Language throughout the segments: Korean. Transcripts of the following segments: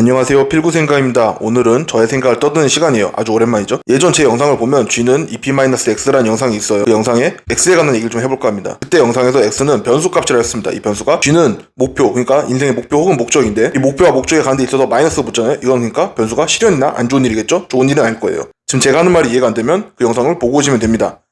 안녕하세요, 필구생각입니다. 오늘은 저의 생각을 떠드는 시간이에요. 아주 오랜만이죠. 예전 제 영상을 보면 G는 EP-X라는 영상이 있어요. 그 영상에 X에 관한 얘기를 좀 해볼까 합니다. 그때 영상에서 X는 변수값이라 했습니다. 이 변수가 G는 목표, 그러니까 인생의 목표 혹은 목적인데, 이 목표와 목적에 가는 데 있어서 마이너스 붙잖아요. 이건 그러니까 변수가 실현이나 안 좋은 일이겠죠? 좋은 일은 아닐 거예요. 지금 제가 하는 말이 이해가 안 되면 그 영상을 보고 오시면 됩니다.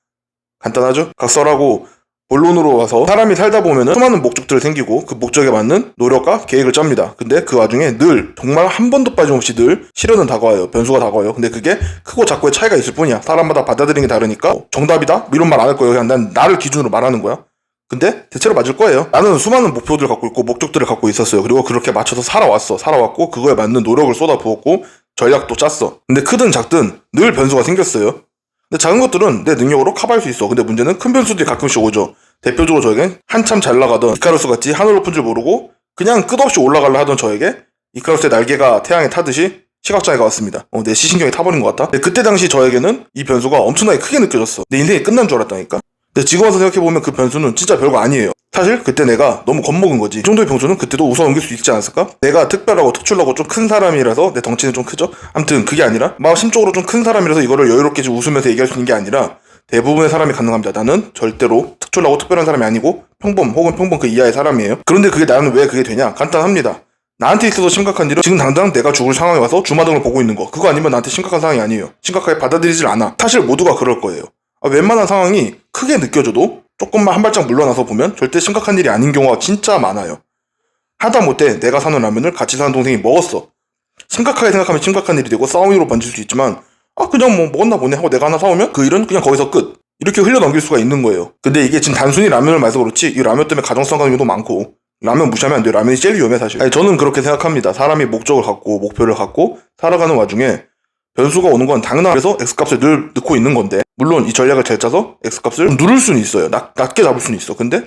간단하죠? 각설하고 본론으로 와서 사람이 살다 보면은 수많은 목적들이 생기고 그 목적에 맞는 노력과 계획을 짭니다. 근데 그 와중에 늘 정말 한 번도 빠짐없이 늘 실현은 다가와요. 변수가 다가와요. 근데 그게 크고 작고의 차이가 있을 뿐이야. 사람마다 받아들이는 게 다르니까 정답이다? 이런 말 안 할 거예요. 그냥 난 나를 기준으로 말하는 거야. 근데 대체로 맞을 거예요. 나는 수많은 목표들을 갖고 있고 목적들을 갖고 있었어요. 그리고 그렇게 맞춰서 살아왔고 그거에 맞는 노력을 쏟아부었고 전략도 짰어. 근데 크든 작든 늘 변수가 생겼어요. 근데 작은 것들은 내 능력으로 커버할 수 있어. 근데 문제는 큰 변수들이 가끔씩 오죠. 대표적으로 저에겐 한참 잘 나가던 이카루스 같이 하늘 높은 줄 모르고 그냥 끝없이 올라가려 하던 저에게 이카루스의 날개가 태양에 타듯이 시각장애가 왔습니다. 내 시신경이 타버린 것 같다. 근데 그때 당시 저에게는 이 변수가 엄청나게 크게 느껴졌어. 내 인생이 끝난 줄 알았다니까. 근데 지금 와서 생각해보면 그 변수는 진짜 별거 아니에요. 사실 그때 내가 너무 겁먹은 거지. 이 정도의 변수는 그때도 웃어넘길 수 있지 않았을까? 내가 특별하고 특출나고 좀 큰 사람이라서 내 덩치는 좀 크죠? 아무튼 그게 아니라 심적으로 좀 큰 사람이라서 이거를 여유롭게 좀 웃으면서 얘기할 수 있는 게 아니라 대부분의 사람이 가능합니다. 나는 절대로 특출나고 특별한 사람이 아니고 평범 혹은 평범 그 이하의 사람이에요. 그런데 그게 나는 왜 그게 되냐? 간단합니다. 나한테 있어서 심각한 일은 지금 당장 내가 죽을 상황에 와서 주마등을 보고 있는 거. 그거 아니면 나한테 심각한 상황이 아니에요. 심각하게 받아들이질 않아. 사실 모두가 그럴 거예요. 웬만한 상황이 크게 느껴져도 조금만 한 발짝 물러나서 보면 절대 심각한 일이 아닌 경우가 진짜 많아요. 하다못해 내가 사는 라면을 같이 사는 동생이 먹었어. 심각하게 생각하면 심각한 일이 되고 싸움으로 번질 수 있지만 그냥 먹었나 보네 하고 내가 하나 사오면 그 일은 그냥 거기서 끝. 이렇게 흘려넘길 수가 있는 거예요. 근데 이게 지금 단순히 라면을 마셔서 그렇지 이 라면 때문에 가정성 가는 경우도 많고 라면 무시하면 안 돼요. 라면이 제일 위험해 사실. 저는 그렇게 생각합니다. 사람이 목적을 갖고 목표를 갖고 살아가는 와중에 변수가 오는 건 당연한. 그래서 X값을 늘 넣고 있는 건데 물론 이 전략을 잘 짜서 X값을 누를 수는 있어요. 낮게 잡을 수는 있어. 근데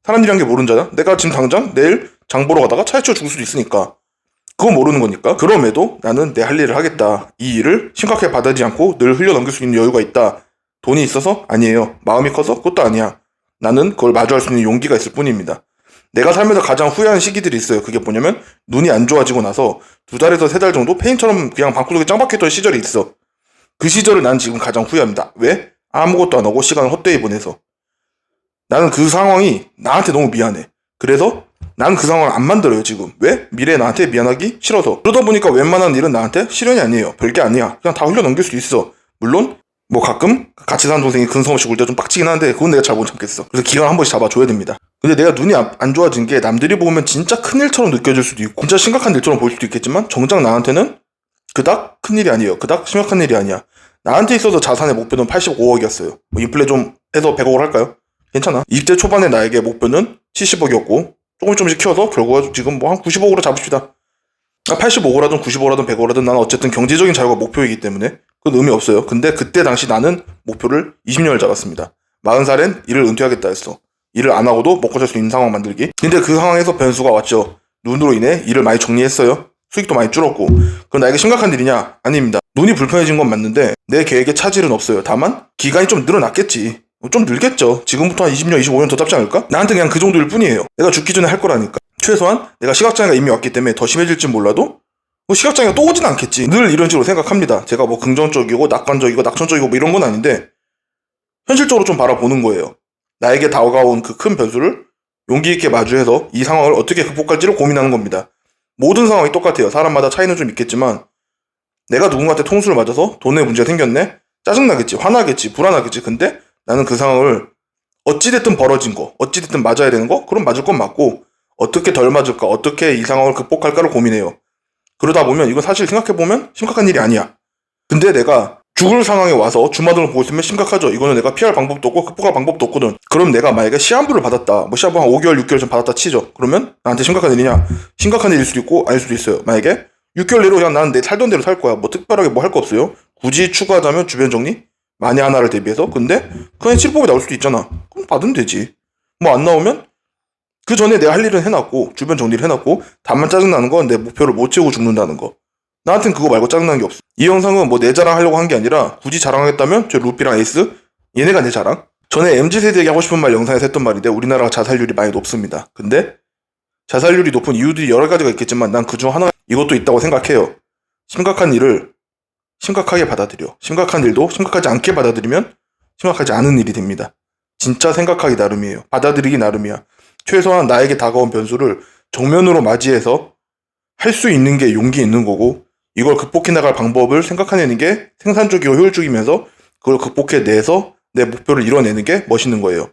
사람들이란 게 모르는 자야. 내가 지금 당장 내일 장 보러 가다가 차에 치여 죽을 수도 있으니까 그건 모르는 거니까. 그럼에도 나는 내 할 일을 하겠다. 이 일을 심각하게 받아들이지 않고 늘 흘려넘길 수 있는 여유가 있다. 돈이 있어서? 아니에요. 마음이 커서? 그것도 아니야. 나는 그걸 마주할 수 있는 용기가 있을 뿐입니다. 내가 살면서 가장 후회하는 시기들이 있어요. 그게 뭐냐면 눈이 안 좋아지고 나서 2달에서 3달 정도 페인처럼 그냥 방구석에 짱 박혀있던 시절이 있어. 그 시절을 난 지금 가장 후회합니다. 왜? 아무것도 안 하고 시간을 헛되이 보내서. 나는 그 상황이 나한테 너무 미안해. 그래서 나는 그 상황을 안 만들어요 지금. 왜? 미래에 나한테 미안하기 싫어서. 그러다 보니까 웬만한 일은 나한테 실현이 아니에요. 별게 아니야. 그냥 다 흘려넘길 수 있어. 물론 가끔 같이 사는 동생이 근성없이 굴 때 좀 빡치긴 한데 그건 내가 잘 못 참겠어. 그래서 기간 한 번씩 잡아줘야 됩니다. 근데 내가 눈이 안 좋아진 게 남들이 보면 진짜 큰 일처럼 느껴질 수도 있고 진짜 심각한 일처럼 보일 수도 있겠지만 정작 나한테는 그닥 큰 일이 아니에요. 그닥 심각한 일이 아니야. 나한테 있어서 자산의 목표는 85억이었어요. 인플레 좀 해서 100억을 할까요? 괜찮아. 20대 초반의 나에게 목표는 70억이었고 조금씩 키워서 결국은 지금 한 90억으로 잡읍시다. 85억이라든 90억이라든 100억이라든 나는 어쨌든 경제적인 자유가 목표이기 때문에 그건 의미 없어요. 근데 그때 당시 나는 목표를 20년을 잡았습니다. 40살엔 일을 은퇴하겠다 했어. 일을 안 하고도 먹고 살 수 있는 상황 만들기. 근데 그 상황에서 변수가 왔죠. 눈으로 인해 일을 많이 정리했어요. 수익도 많이 줄었고. 그건 나에게 심각한 일이냐? 아닙니다. 눈이 불편해진 건 맞는데 내 계획에 차질은 없어요. 다만 기간이 좀 늘어났겠지. 좀 늘겠죠. 지금부터 한 20년, 25년 더 잡지 않을까? 나한테 그냥 그 정도일 뿐이에요. 내가 죽기 전에 할 거라니까. 최소한 내가 시각장애가 이미 왔기 때문에 더 심해질지 몰라도 시각장애가 또 오진 않겠지. 늘 이런 식으로 생각합니다. 제가 긍정적이고 낙관적이고 낙천적이고 이런 건 아닌데 현실적으로 좀 바라보는 거예요. 나에게 다가온 그 큰 변수를 용기 있게 마주해서 이 상황을 어떻게 극복할지를 고민하는 겁니다. 모든 상황이 똑같아요. 사람마다 차이는 좀 있겠지만 내가 누군가한테 통수를 맞아서 돈에 문제가 생겼네? 짜증나겠지, 화나겠지, 불안하겠지. 근데 나는 그 상황을 어찌됐든 벌어진 거, 어찌됐든 맞아야 되는 거, 그럼 맞을 건 맞고 어떻게 덜 맞을까, 어떻게 이 상황을 극복할까를 고민해요. 그러다 보면 이건 사실 생각해보면 심각한 일이 아니야. 근데 내가 죽을 상황에 와서 주마등을 보고 있으면 심각하죠. 이거는 내가 피할 방법도 없고 극복할 방법도 없거든. 그럼 내가 만약에 시한부를 받았다. 시한부 한 5개월, 6개월 전 받았다 치죠. 그러면 나한테 심각한 일이냐? 심각한 일일 수도 있고 아닐 수도 있어요. 만약에 6개월 내로 그냥 나는 내 살던 대로 살 거야. 특별하게 할 거 없어요. 굳이 추가하자면 주변 정리? 만에 하나를 대비해서. 근데 그냥 실법이 나올 수도 있잖아. 그럼 받으면 되지. 안 나오면 그 전에 내가 할 일은 해놨고 주변 정리를 해놨고 다만 짜증나는 건 내 목표를 못 채우고 죽는다는 거. 나한텐 그거 말고 짜증나는 게 없어. 이 영상은 내 자랑 하려고 한 게 아니라 굳이 자랑하겠다면 저 루피랑 에이스 얘네가 내 자랑. 전에 MZ세대에게 하고 싶은 말 영상에서 했던 말인데 우리나라가 자살률이 많이 높습니다. 근데 자살률이 높은 이유들이 여러 가지가 있겠지만 난 그중 하나 이것도 있다고 생각해요. 심각한 일을 심각하게 받아들여. 심각한 일도 심각하지 않게 받아들이면 심각하지 않은 일이 됩니다. 진짜 생각하기 나름이에요. 받아들이기 나름이야. 최소한 나에게 다가온 변수를 정면으로 맞이해서 할 수 있는 게 용기 있는 거고, 이걸 극복해 나갈 방법을 생각해내는 게 생산적이고 효율적이면서 그걸 극복해내서 내 목표를 이뤄내는 게 멋있는 거예요.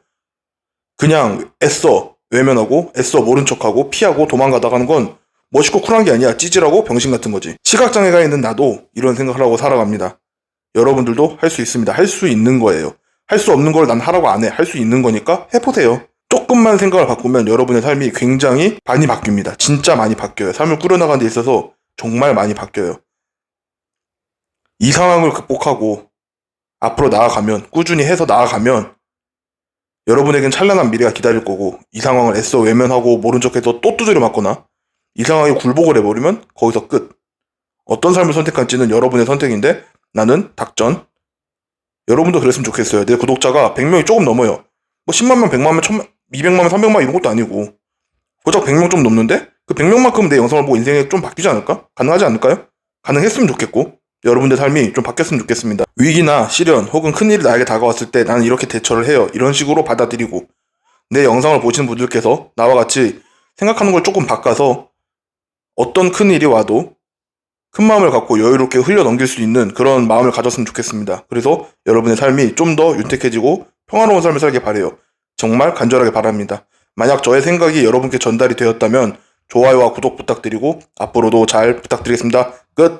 그냥 애써 외면하고 애써 모른 척하고 피하고 도망가다가는 건 멋있고 쿨한 게 아니야. 찌질하고 병신 같은 거지. 시각장애가 있는 나도 이런 생각을 하고 살아갑니다. 여러분들도 할 수 있습니다. 할 수 있는 거예요. 할 수 없는 걸 난 하라고 안 해. 할 수 있는 거니까 해보세요. 조금만 생각을 바꾸면 여러분의 삶이 굉장히 많이 바뀝니다. 진짜 많이 바뀌어요. 삶을 꾸려나가는 데 있어서 정말 많이 바뀌어요. 이 상황을 극복하고 앞으로 나아가면, 꾸준히 해서 나아가면 여러분에겐 찬란한 미래가 기다릴 거고, 이 상황을 애써 외면하고 모른 척해서 또 두드려 맞거나 이 상황에 굴복을 해버리면 거기서 끝. 어떤 삶을 선택할지는 여러분의 선택인데 나는 닥전. 여러분도 그랬으면 좋겠어요. 내 구독자가 100명이 조금 넘어요. 뭐 10만 명, 100만 명, 1000만, 200만 명, 300만 명 이런 것도 아니고 고작 100명 좀 넘는데 그 100명만큼 내 영상을 보고 인생이 좀 바뀌지 않을까? 가능하지 않을까요? 가능했으면 좋겠고 여러분들 삶이 좀 바뀌었으면 좋겠습니다. 위기나 시련 혹은 큰일이 나에게 다가왔을 때 나는 이렇게 대처를 해요. 이런 식으로 받아들이고, 내 영상을 보시는 분들께서 나와 같이 생각하는 걸 조금 바꿔서 어떤 큰일이 와도 큰 마음을 갖고 여유롭게 흘려 넘길 수 있는 그런 마음을 가졌으면 좋겠습니다. 그래서 여러분의 삶이 좀 더 윤택해지고 평화로운 삶을 살길 바라요. 정말 간절하게 바랍니다. 만약 저의 생각이 여러분께 전달이 되었다면 좋아요와 구독 부탁드리고 앞으로도 잘 부탁드리겠습니다. 끝!